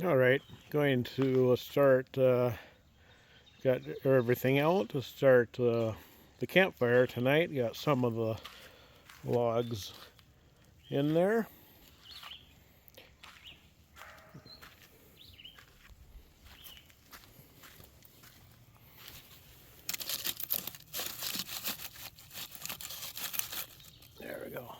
All right, going to start, got everything out to start the campfire tonight. Got some of the logs in there. There we go.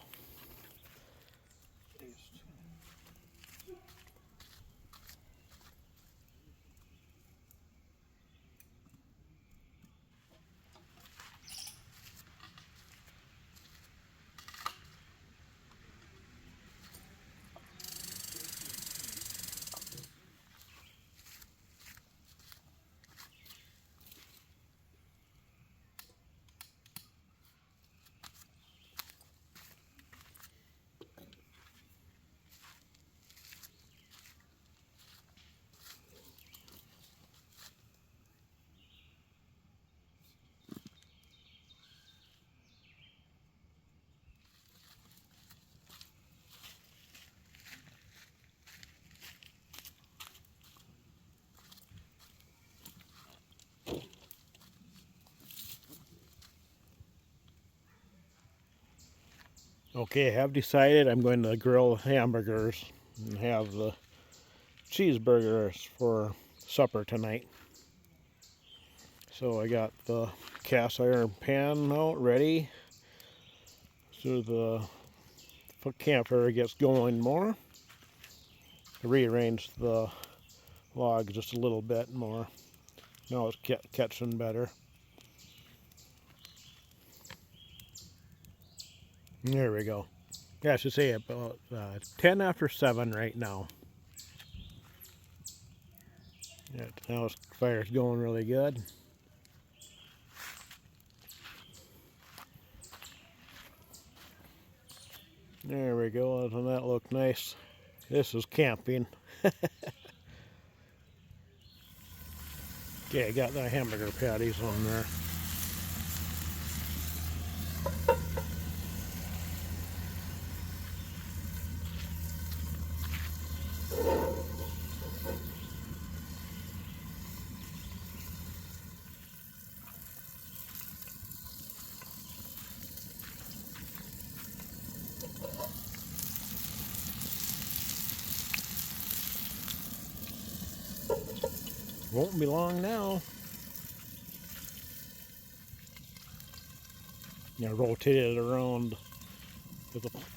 Okay, I have decided I'm going to grill hamburgers and have the cheeseburgers for supper tonight. So I got the cast iron pan out ready so the campfire gets going more. Rearrange the log just a little bit more. Now it's catching better. There we go. Yeah, I should say about 10 after 7 right now. Yeah, now the fire's going really good. There we go. Doesn't that look nice? This is camping. Okay, I got the hamburger patties on there. Won't be long now. Yeah, rotate it around.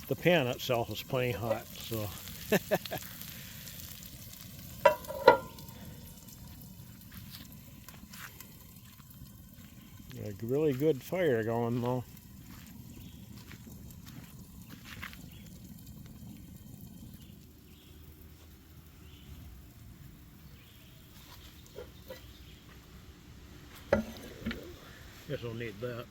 The pan itself is plenty hot, so. Yeah, really good fire going though. Guess we'll need that.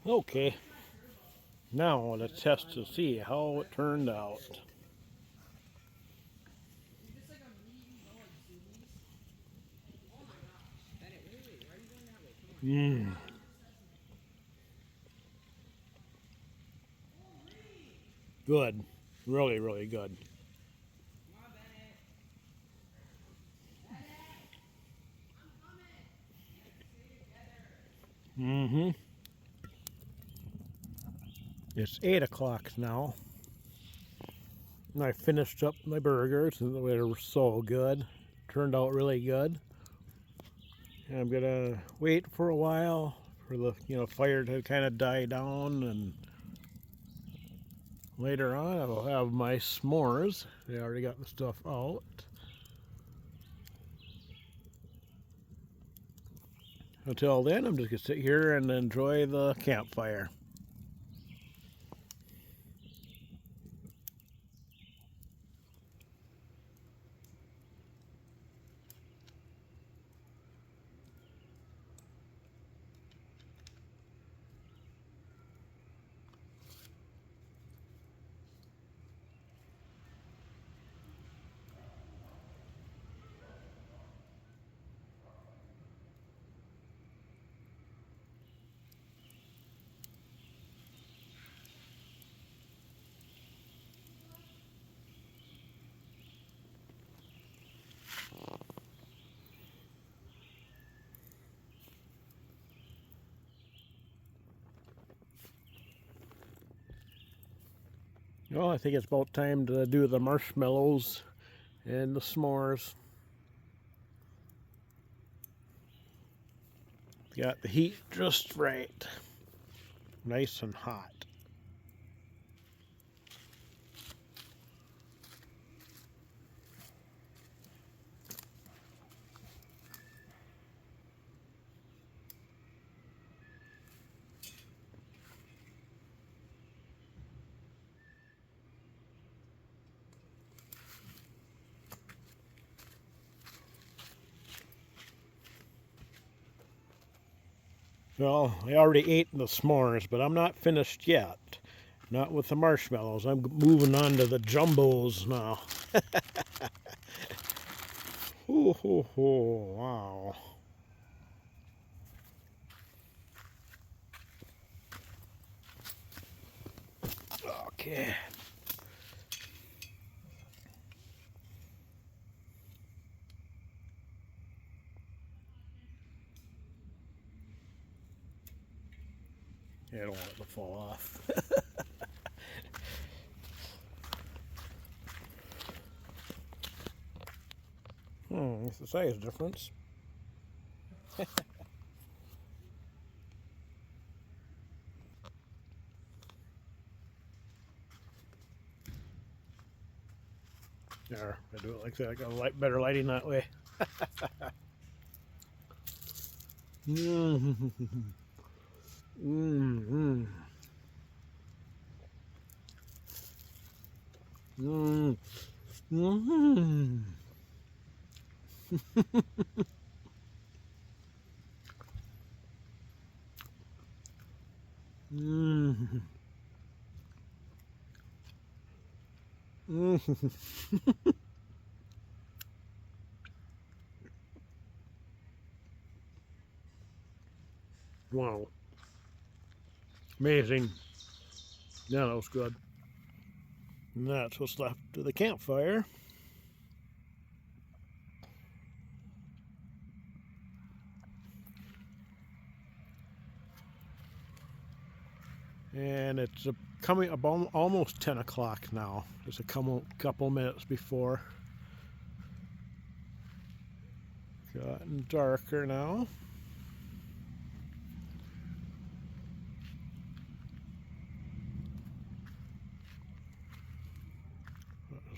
Okay, now let's test to see how it turned out. Mmm. Good. Really, really good. Mm-hmm. It's 8 o'clock now. And I finished up my burgers and they were so good. Turned out really good. And I'm gonna wait for a while for the fire to kind of die down, and later on I'll have my s'mores. They already got the stuff out. Until then, I'm just gonna sit here and enjoy the campfire. Well, I think it's about time to do the marshmallows and the s'mores. Got the heat just right. Nice and hot. Well, I already ate the s'mores, but I'm not finished yet. Not with the marshmallows. I'm moving on to the jumbos now. Ooh, hoo, hoo, wow. Okay. Yeah, I don't want it to fall off. It's the size difference. There, I do it like that. I got a better lighting that way. Mm-hmm. Mm-hmm. Mm-hmm. Mm-hmm. Mm-hmm. Mm-hmm. Wow. Amazing. Yeah, that was good. And that's what's left of the campfire. And it's coming about almost 10 o'clock now. Just a couple minutes before. Gotten darker now.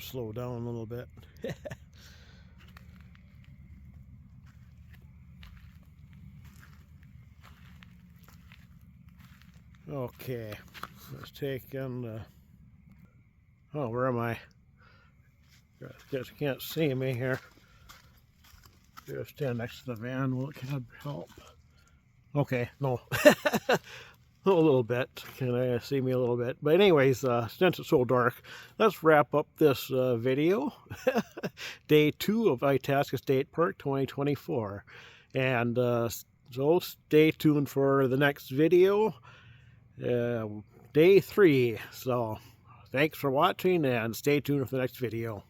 Slow down a little bit. Okay, let's take in the... Oh, where am I? Guess you can't see me here. Just stand next to the van. Will it help? Okay, no. A little bit. Can I see me a little bit? But anyways, since it's so dark, let's wrap up this video. Day 2 of Itasca State Park 2024. And so stay tuned for the next video. Day 3. So thanks for watching and stay tuned for the next video.